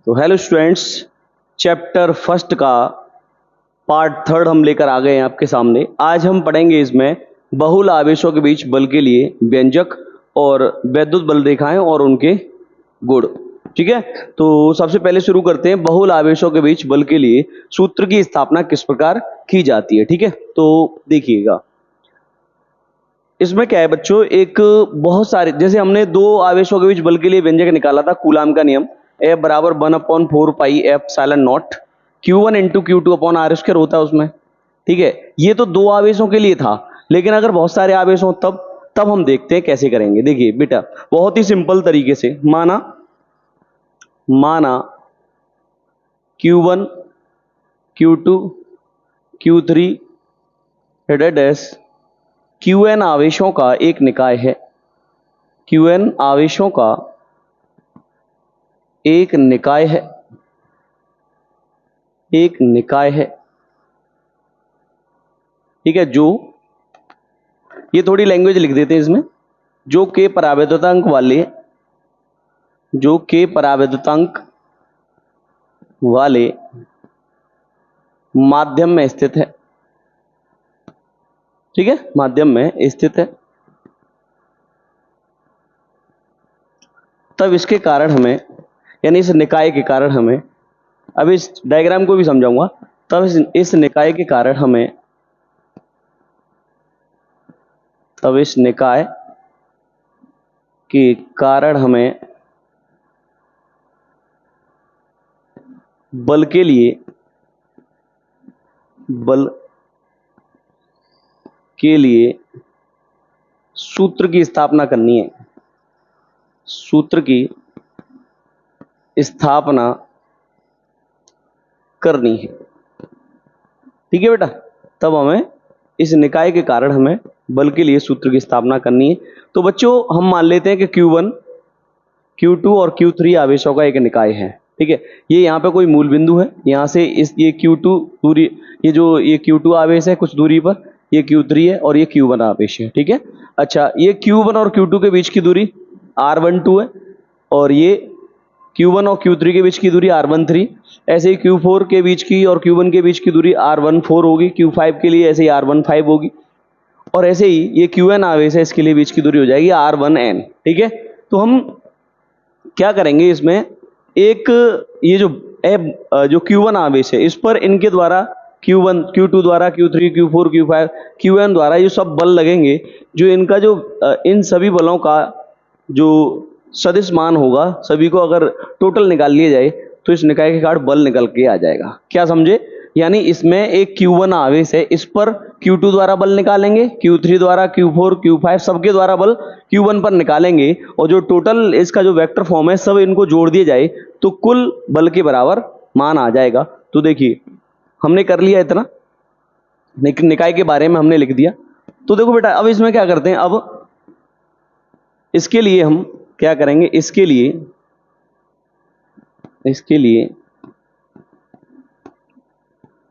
तो hello students, chapter first का part third हम लेकर आ गए हैं आपके सामने। आज हम पढ़ेंगे इसमें बहुल आवेशों के बीच बल के लिए व्यंजक और वैद्युत बल रेखाएं और उनके गुण। ठीक है, तो सबसे पहले शुरू करते हैं बहुल आवेशों के बीच बल के लिए सूत्र की स्थापना किस प्रकार की जाती है। ठीक है, तो देखिएगा इसमें क्या है बच्चों, एक बहुत सारे, जैसे हमने दो आवेशों के बीच बल के लिए व्यंजक निकाला था, कूलाम का नियम, F बराबर 1/4 pi epsilon naught Q1 into Q2 upon r square होता है उसमें। ठीक है, ये तो दो आवेशों के लिए था, लेकिन अगर बहुत सारे आवेश हो तब तब हम देखते हैं कैसे करेंगे। देखिए बेटा, बहुत ही सिंपल तरीके से माना Q1 Q2 Q3 dash Qn आवेशों का एक निकाय है। Qn आवेशों का एक निकाय है, एक निकाय है। ठीक है, जो ये थोड़ी लैंग्वेज लिख देते हैं इसमें, जो के परावैद्युतांक वाले, जो के परावैद्युतांक वाले माध्यम में स्थित है। ठीक है, माध्यम में स्थित है, तब इसके कारण हमें, यानी इस निकाय के कारण हमें, अब इस डायग्राम को भी समझाऊंगा, तब इस निकाय के कारण हमें, तब इस निकाय के कारण हमें बल के लिए, बल के लिए सूत्र की स्थापना करनी है, सूत्र की स्थापना करनी है। ठीक है बेटा, तब हमें इस निकाय के कारण हमें बल के लिए सूत्र की स्थापना करनी है। तो बच्चों हम मान लेते हैं कि Q1 Q2 और Q3 आवेशों का एक निकाय है। ठीक है, ये यहाँ पे कोई मूल बिंदु है, यहाँ से इस ये Q2 दूरी, ये जो ये Q2 आवेश है कुछ दूरी पर, ये Q3 है और ये Q1 आवेश है। ठीक है, अच्छा ये Q1 और Q2 के बीच की दूरी R12 है, और ये Q1 और Q3 के बीच की दूरी R13। ऐसे ही Q4 के बीच की और Q1 के बीच की दूरी R14 होगी, Q5 के लिए ऐसे ही R15 होगी, और ऐसे ही ये Qn आवेश है, इसके लिए बीच की दूरी हो जाएगी R1n। ठीक है, तो हम क्या करेंगे इसमें, एक ये जो Q1 आवेश है इस पर इनके द्वारा Q1 Q2 द्वारा Q3 Q4 Q5 Qn द्वारा ये सब बल लगेंगे, जो इनका जो इन सभी बलों का जो सदिश मान होगा, सभी को अगर टोटल निकाल लिया जाए तो इस निकाय के कारण बल निकल के आ जाएगा। क्या समझे, यानी इसमें एक Q1 आवेश है, इस पर Q2 द्वारा बल निकालेंगे, Q3 द्वारा, Q4 Q5 सबके द्वारा बल Q1 पर निकालेंगे, और जो टोटल इसका जो वेक्टर फॉर्म है सब इनको जोड़ दिया जाए तो कुल बल के बराबर मान आ जाएगा। तो देखिए हमने कर लिया इतना, निकाय के बारे में हमने लिख दिया। तो देखो बेटा, अब इसमें क्या करते हैं, अब इसके लिए हम क्या करेंगे, इसके लिए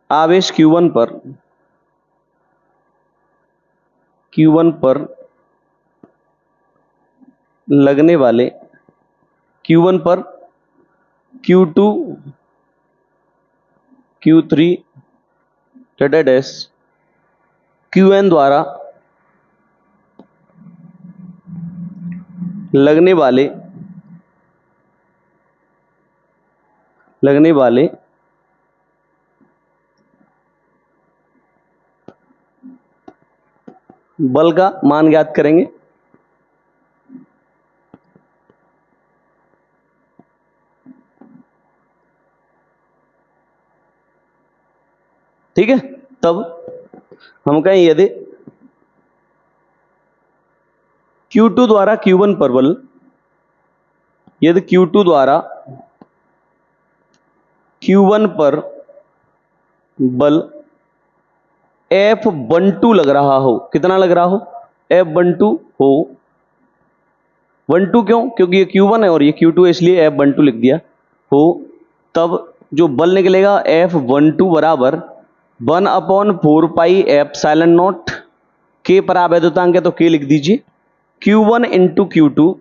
आवेश Q1 पर लगने वाले, Q1 पर Q2 Q3 डैश Qn द्वारा लगने वाले बल का मान ज्ञात करेंगे। ठीक है, तब हम कहें यदि Q2 द्वारा Q1 पर बल, यदि Q2 द्वारा Q1 पर बल F12 लग रहा हो, कितना लग रहा हो, F12 हो, 12 क्यों, क्योंकि ये Q1 है और ये Q2 है, इसलिए F12 लिख दिया हो, तब जो बल निकलेगा F12 बराबर 1/4 पाई एप्सिलॉन नॉट, के परावैद्युतांक है तो के लिख दीजिए, Q1 into Q2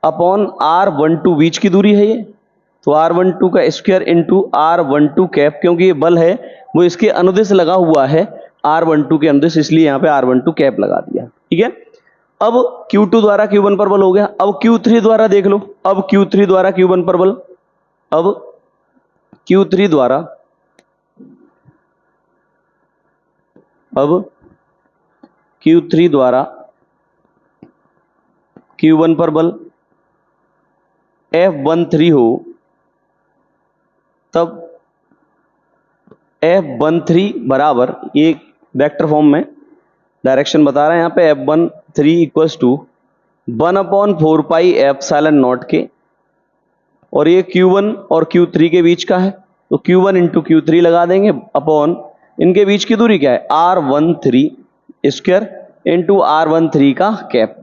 upon R12 बीच की दूरी है ये, तो R12 का स्क्वायर इंटू R12 कैप, क्योंकि ये बल है वो इसके अनुदिश लगा हुआ है R12 के अनुदिश, इसलिए यहाँ पे R12 कैप लगा दिया। ठीक है, अब Q2 द्वारा Q1 पर बल हो गया। अब Q3 द्वारा देख लो, अब Q3 द्वारा Q1 पर बल, अब Q3 द्वारा, अब Q3 द्वारा Q1 पर बल F13 हो, तब F13 बराबर, ये वेक्टर फॉर्म में डायरेक्शन बता रहा है यहाँ पे, F13 equals to 1/4 pi epsilon naught के, और ये Q1 और Q3 के बीच का है, तो Q1 इंटू Q3 लगा देंगे अपॉन इनके बीच की दूरी क्या है R13 स्क्वायर इंटू R13 का कैप।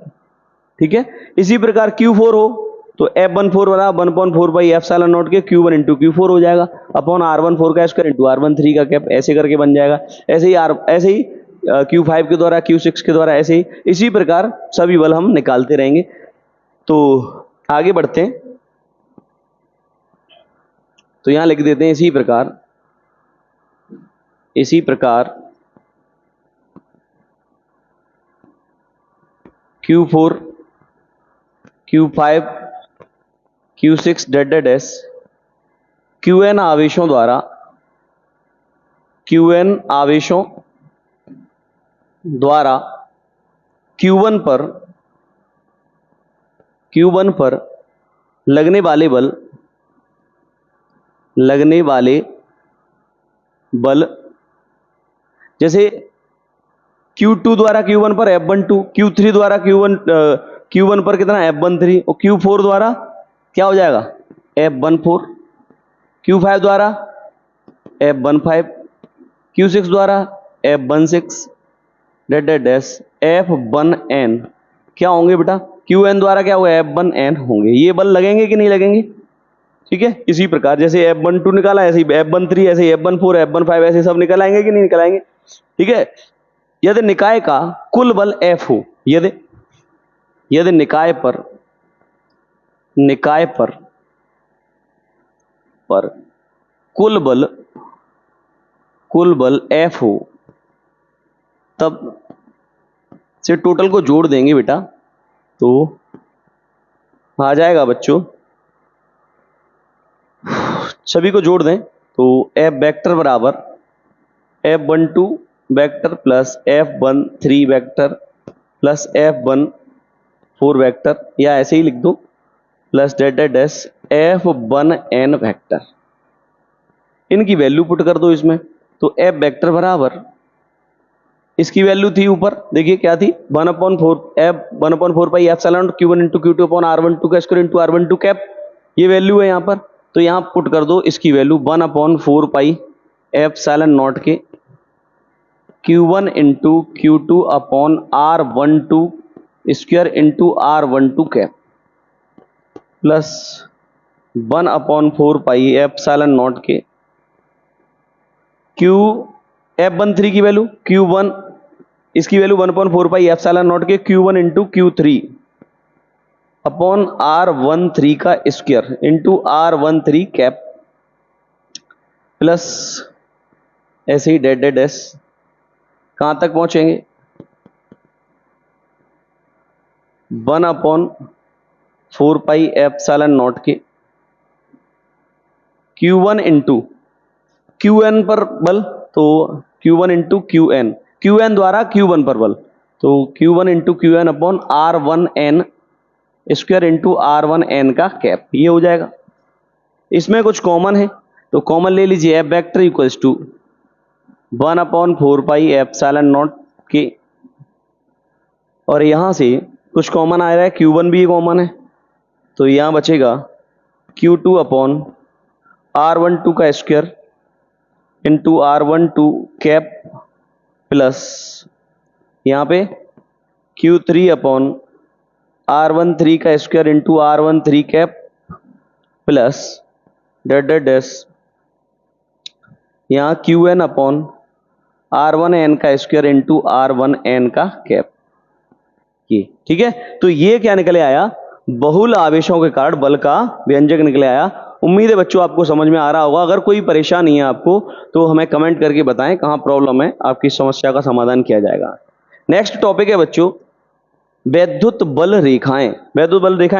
ठीक है, इसी प्रकार Q4 हो तो F14 बराबर 1/4 पाई एप्सिलॉन नॉट के Q1 इंटू Q4 हो जाएगा अपॉन R14 का स्क्वायर इंटू R13 का कैप, ऐसे करके बन जाएगा। ऐसे ही Q5 के द्वारा, Q6 के द्वारा, ऐसे ही इसी प्रकार सभी बल हम निकालते रहेंगे। तो आगे बढ़ते हैं, तो यहां लिख देते हैं इसी प्रकार Q4 Q5 Q6 dash Qn आवेशों द्वारा Q1 पर लगने वाले बल जैसे Q2 द्वारा Q1 पर F12, Q3 द्वारा Q1 पर कितना F13, और Q4 द्वारा क्या हो जाएगा F14, Q5 द्वारा F15, Q6 द्वारा F16 डैश F1n क्या होंगे बेटा, Qn द्वारा क्या होगा F1n होंगे। ये बल लगेंगे कि नहीं लगेंगे? ठीक है, इसी प्रकार जैसे F12 निकाला ऐसे ही F13, ऐसे ही F14, F15 ऐसे सब निकल आएंगे कि नहीं निकल आएंगे। ठीक है, यदि निकाय का कुल बल F हो, यदि निकाय पर कुल बल F हो, तब से टोटल को जोड़ देंगे बेटा, तो आ जाएगा बच्चों, सभी को जोड़ दें तो F वेक्टर बराबर F12 vector plus F13 vector plus F14 vector, या ऐसे ही लिख दो प्लस डैश F1n वेक्टर। इनकी वैल्यू पुट कर दो इसमें, तो F वेक्टर बराबर, इसकी वैल्यू थी ऊपर देखिए क्या थी 1/4 pi epsilon Q1 into Q2 upon R12 का स्क्वायर इंटू R12 कैप, ये वैल्यू है यहाँ पर। तो यहाँ पुट कर दो इसकी वैल्यू 1/4 पाई एप्सिलॉन नॉट के Q1 into Q2 upon R12 square into R12 cap plus 1/4 pi epsilon naught के F13 की वैल्यू Q1, इसकी वैल्यू 1/4 पाई एप्सिलॉन नॉट के Q1 into Q3 upon R13 का square into R13 cap plus ऐसे ही dash कहां तक पहुंचेंगे 1/4 pi epsilon naught के Q1 इंटू Qn पर बल, तो Q1 इंटू Qn द्वारा Q1 पर बल, तो Q1 into Qn upon R1n square into R1n का कैप, ये हो जाएगा। इसमें कुछ कॉमन है तो कॉमन ले लीजिए, F vector equals to 1/4 pi epsilon naught के, और यहां से कुछ कॉमन आ रहा है, Q1 भी कॉमन है, तो यहां बचेगा Q2 अपॉन R12 का square into R12 cap plus यहाँ पे Q3 अपॉन R13 का square into R13 cap plus dash यहाँ Qn अपॉन R1n का स्क्वायर इंटू R1n का कैप, ये ठीक है। तो ये क्या निकले आया, बहुल आवेशों के कारण बल का व्यंजक निकले आया उम्मीद है बच्चों आपको समझ में आ रहा होगा। अगर कोई परेशानी है आपको तो हमें कमेंट करके बताएं कहाँ प्रॉब्लम है, आपकी समस्या का समाधान किया जाएगा। नेक्स्ट टॉपिक है बच्चों वैद्युत बल रेखाएं। वैद्युत बल रेखाएं